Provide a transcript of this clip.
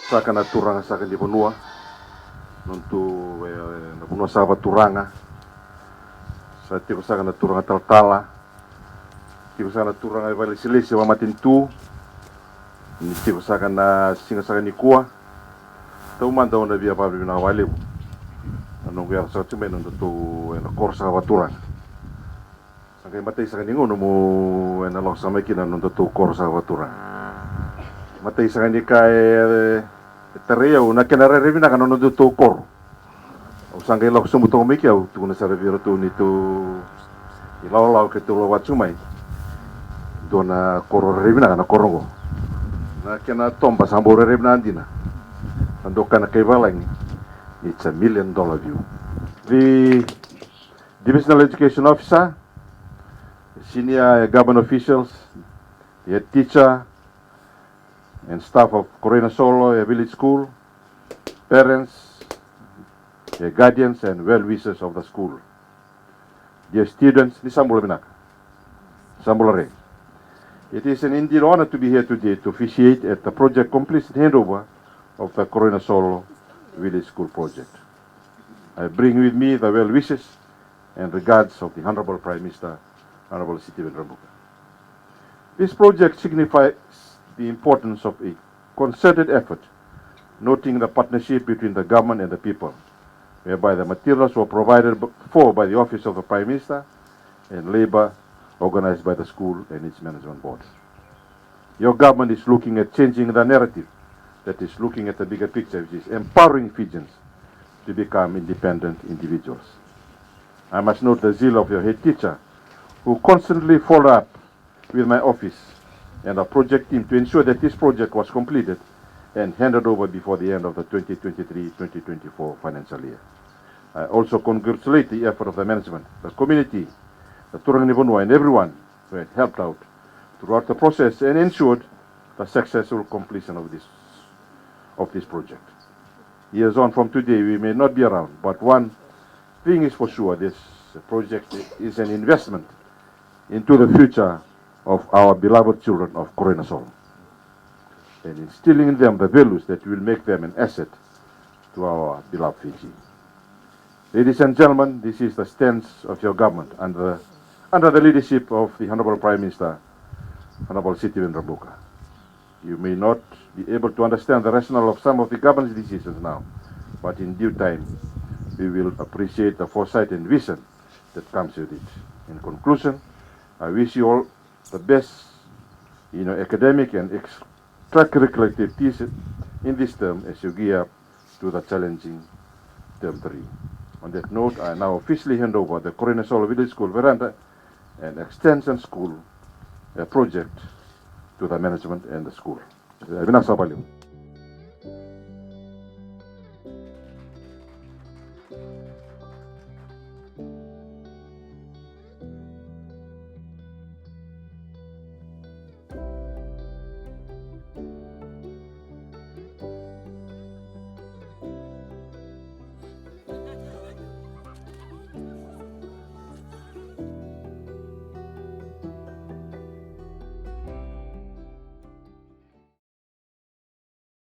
saka na turanga saka di Vanua nuntu na Vanua saka turanga sa tiko saka na turanga taltala tiko saka na turanga vale silesi wa matintu ni tiko saka na singa saka ni kua tau manda ona via pa na Vanualevu nungu ya sa tume nuntu tu na korsa wa turanga saka matei saka ni ngono mo na lo sa makina nuntu tu korsa wa turanga matei saka ni kai tareia una kena revina kana no to kor o sangai lo sumu to miki au tu na serviro tu ni tu ilau ke tu lo watsumai dona kor revina kana korongo na kena tomba sambo revina andina ando kana kai valang it's $1 million view. The divisional education officer, senior government officials, the head teacher and staff of Koroinasolo, a village school, parents, guardians and well-wishers of the school. Dear students, it is an indeed honor to be here today to officiate at the project completion handover of the Koroinasolo village school project. I bring with me the well-wishes and regards of the Honorable Prime Minister, Honorable City of Vanualevu. This project signifies the importance of a concerted effort, noting the partnership between the government and the people, whereby the materials were provided for by the Office of the Prime Minister and labor organized by the school and its management board. Your government is looking at changing the narrative, that is looking at the bigger picture, which is empowering Fijians to become independent individuals. I must note the zeal of your head teacher, who constantly followed up with my office and our project team to ensure that this project was completed and handed over before the end of the 2023-2024 financial year. I also congratulate the effort of the management, the community, the Turanga Vanua and everyone who had helped out throughout the process and ensured the successful completion of this project. Years on from today, we may not be around, but one thing is for sure, this project is an investment into the future of our beloved children of Koroinasolo, and instilling in them the values that will make them an asset to our beloved Fiji. Ladies and gentlemen, this is the stance of your government under the leadership of the Honorable Prime Minister, Honorable City of Vanualevu. You may not be able to understand the rationale of some of the government's decisions now, but in due time, we will appreciate the foresight and vision that comes with it. In conclusion, I wish you all the best in your academic and extracurricular activities in this term as you gear up to the challenging term 3. On that note, I now officially hand over the Koroinasolo Village School Veranda and Extension School project to the management and the school.